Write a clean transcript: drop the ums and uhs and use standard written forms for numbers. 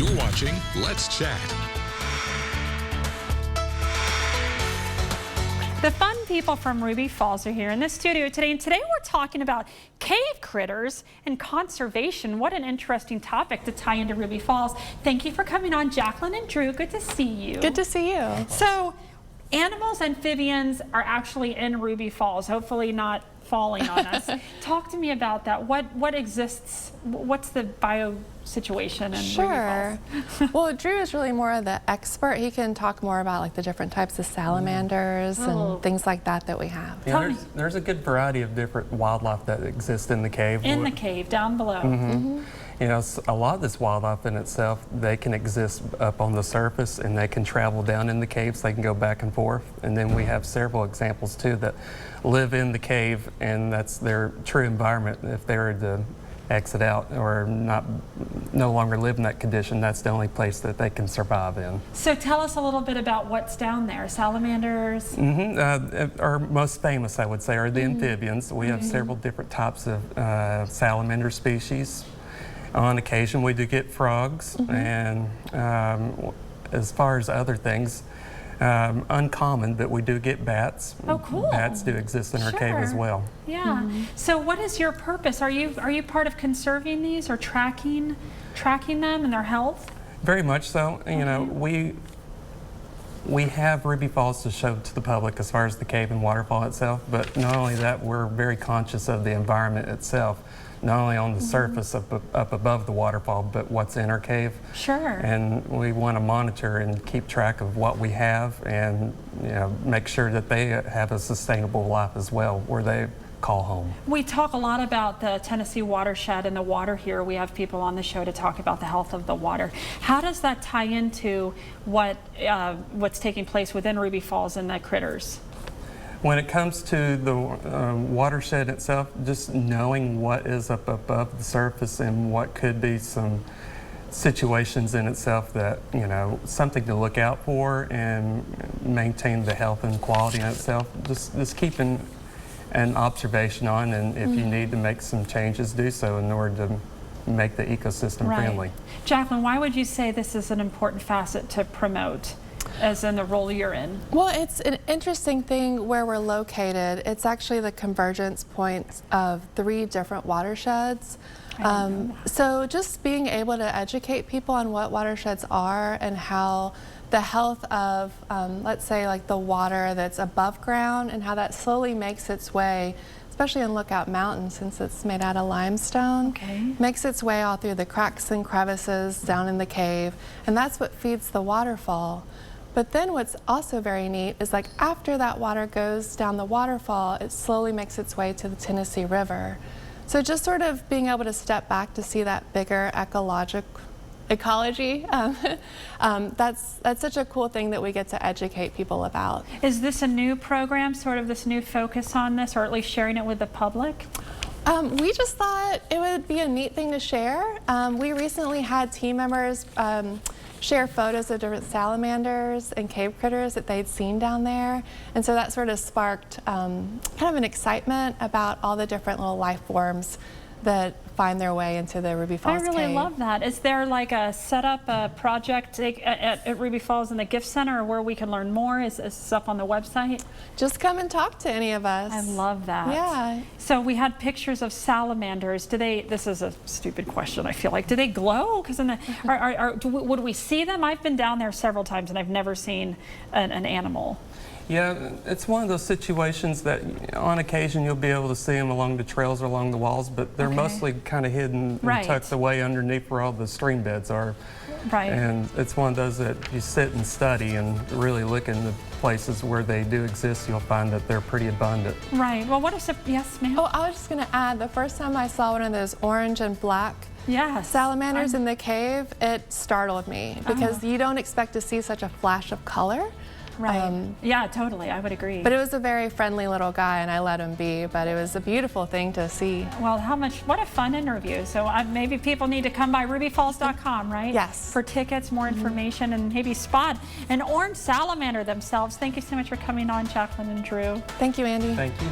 You're watching Let's Chat. The fun people from Ruby Falls are here in the studio today, and today we're talking about cave critters and conservation. What an interesting topic to tie into Ruby Falls. Thank you for coming on, Jacqueline and Drew. Good to see you. Good to see you. So, animals, amphibians are actually in Ruby Falls, hopefully not falling on us. Talk to me about that. What exists? What's the bio situation in Sure. Ruby Falls? Well, Drew is really more of the expert. He can talk more about like the different types of salamanders and things like that that we have. Yeah, there's a good variety of different wildlife that exists in the cave. In the cave, down below. You know, a lot of this wildlife in itself, they can exist up on the surface and they can travel down in the caves. They can go back and forth. And then we have several examples too that live in the cave, and that's their true environment. If they were to exit out or no longer live in that condition, that's the only place that they can survive in. So tell us a little bit about what's down there. Salamanders? Our most famous, I would say, are the amphibians. We have several different types of salamander species. On occasion, we do get frogs, and as far as other things, uncommon, but we do get bats. Oh, cool. Bats do exist in our cave as well. Yeah. So what is your purpose? Are you part of conserving these or tracking them and their health? Very much so. You know, we have Ruby Falls to show to the public as far as the cave and waterfall itself, but not only that, we're very conscious of the environment itself. Not only on the surface up above the waterfall, but what's in our cave. Sure. And we want to monitor and keep track of what we have, and make sure that they have a sustainable life as well, where they call home. We talk a lot about the Tennessee watershed and the water here. We have people on the show to talk about the health of the water. How does that tie into what's taking place within Ruby Falls and the critters? When it comes to the watershed itself, just knowing what is up above the surface and what could be some situations in itself that, something to look out for and maintain the health and quality in itself. Just keeping an observation on, and if you need to make some changes, do so in order to make the ecosystem friendly. Jacqueline, why would you say this is an important facet to promote, as in the role you're in? Well, it's an interesting thing where we're located. It's actually the convergence point of 3 different watersheds. So just being able to educate people on what watersheds are and how the health of, let's say, like the water that's above ground and how that slowly makes its way, especially in Lookout Mountain since it's made out of limestone, makes its way all through the cracks and crevices down in the cave, and that's what feeds the waterfall. But then what's also very neat is like after that water goes down the waterfall, it slowly makes its way to the Tennessee River. So just sort of being able to step back to see that bigger ecology, that's such a cool thing that we get to educate people about. Is this a new program, sort of this new focus on this, or at least sharing it with the public? We just thought it would be a neat thing to share. We recently had team members share photos of different salamanders and cave critters that they'd seen down there. And so that sort of sparked kind of an excitement about all the different little life forms that find their way into the Ruby Falls I really cave. love that. Is there like a project at Ruby Falls in the Gift Center, or where we can learn more? Is this up on the website? Just come and talk to any of us. I love that. Yeah. So we had pictures of salamanders. This is a stupid question, I feel like. Do they glow? Because would we see them? I've been down there several times and I've never seen an animal. Yeah, it's one of those situations that on occasion you'll be able to see them along the trails or along the walls, but they're mostly kind of hidden and tucked away underneath where all the stream beds are. And it's one of those that you sit and study and really look in the places where they do exist. You'll find that they're pretty abundant. Right. Well, what if, yes, ma'am? Oh, I was just going to add, the first time I saw one of those orange and black salamanders in the cave, it startled me because you don't expect to see such a flash of color. Yeah, totally. I would agree. But it was a very friendly little guy, and I let him be. But it was a beautiful thing to see. Well, what a fun interview. So maybe people need to come by rubyfalls.com, right? Yes. For tickets, more information, and maybe spot an orange salamander themselves. Thank you so much for coming on, Jacqueline and Drew. Thank you, Andy. Thank you.